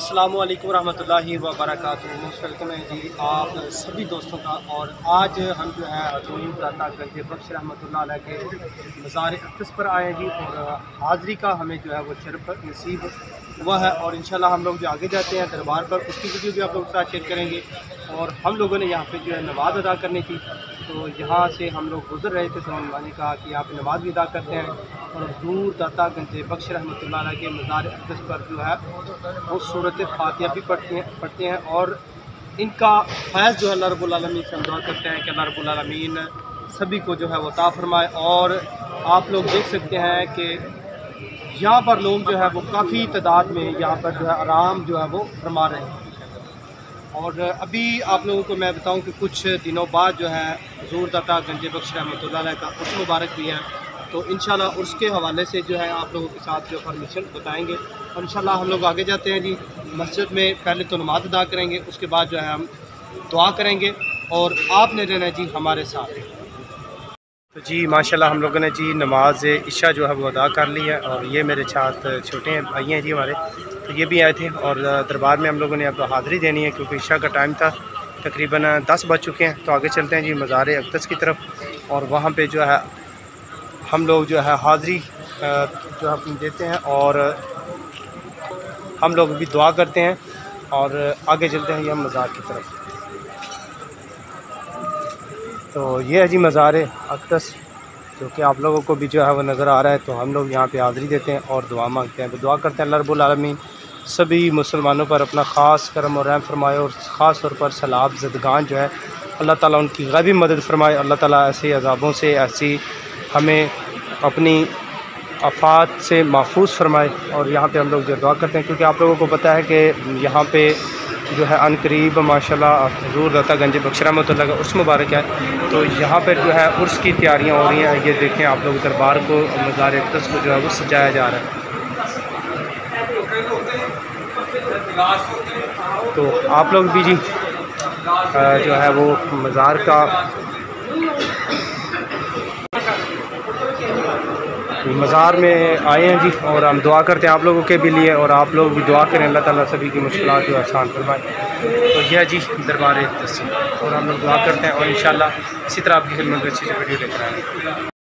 अस्सलामु अलैकुम रहमतुल्लाहि व बरकातुहू। मोस्ट वेलकम है जी आप सभी दोस्तों का। और आज हम जो है हज़रत दाता गंज बख्श रहमतुल्लाह अलैह के मज़ार अक़दस पर आए हैं जी। और हाज़री का हमें जो है वो शरफ़ नसीब हुआ है। और इंशाल्लाह हम लोग जो आगे जाते हैं दरबार पर, उसकी वीडियो भी आप लोगों के साथ शेयर करेंगे। और हम लोगों ने यहाँ पे जो है नमाज़ अदा करनी थी, तो यहाँ से हम लोग गुज़र रहे थे तो हमने कहा कि यहाँ पे नमाज़ भी अदा करते हैं। और हज़रत दाता गंज बख्श रहमतुल्लाह अलैह के मज़ार अक़दस पर जो है वो सूरत फातिहा भी पढ़ते हैं। और इनका फैज़ जो है अल्लाह रब्बुल आलमीन से हम दुआ करते हैं कि अल्लाह रब्बुल आलमीन सभी को जो है वो अता फरमाए। और आप लोग देख सकते हैं कि यहाँ पर लोग जो है वो काफ़ी तादाद में यहाँ पर जो है आराम जो है वो फरमा रहे हैं। और अभी आप लोगों को मैं बताऊं कि कुछ दिनों बाद जो है हज़रत दाता गंज बख्श रहमतुल्लाह अलैह का उर्स मुबारक भी है, तो इंशाल्लाह उर्स के हवाले से जो है आप लोगों के साथ जो परमिशन बताएंगे। और इंशाल्लाह हम लोग आगे जाते हैं जी। मस्जिद में पहले तो नमाज़ अदा करेंगे, उसके बाद जो है हम दुआ करेंगे और आपने रहना जी हमारे साथ। तो जी माशाल्लाह हम लोगों ने जी नमाज इशा जो है वो अदा कर ली है। और ये मेरे साथ छोटे भाई हैं जी हमारे, तो ये भी आए थे। और दरबार में हम लोगों ने अब हाज़री देनी है क्योंकि इशा का टाइम था, तकरीबन 10 बज चुके हैं। तो आगे चलते हैं जी मज़ार अक़दस की तरफ और वहाँ पे जो है हम लोग जो है हाज़री जो है देते हैं और हम लोग भी दुआ करते हैं। और आगे चलते हैं ये हम मज़ार की तरफ। तो ये है जी मज़ार अक़दस, जो कि आप लोगों को भी जो है वो नज़र आ रहा है। तो हम लोग यहाँ पे हाज़री देते हैं और दुआ मांगते हैं। तो दुआ करते हैं अल्लाह रब्बुल आलमीन सभी मुसलमानों पर अपना ख़ास करम और रहम फरमाए। और ख़ास तौर पर सैलाब ज़दगान जो है अल्लाह ताला उनकी ग़ैबी मदद फरमाए। अल्लाह ताला ऐसे अज़ाबों से ऐसी हमें अपनी आफ़ात से महफूज फरमाए। और यहाँ पे हम लोग जो दुआ करते हैं क्योंकि आप लोगों को पता है कि यहाँ पे जो है अनकरीब माशाल्लाह हज़रत दाता गंज बख्श रहमतुल्लाह का उर्स मुबारक है। तो यहाँ पर जो है उर्स की तैयारियाँ हो रही हैं। ये देखें आप लोग दरबार को, मज़ार अक़दस को जो है वो सजाया जा रहा है। तो आप लोग भी जी जो है वो मज़ार का मज़ार में आए हैं जी। और हम दुआ करते हैं आप लोगों के भी लिए, और आप लोग भी दुआ करें अल्लाह ताला सभी की मुश्किलात जो आसान फरमाए। तो यह जी दरबार अक़दस और हम लोग दुआ करते हैं और इंशाल्लाह इसी तरह आपकी खिदमत में अच्छी वीडियो लेकर आएंगे।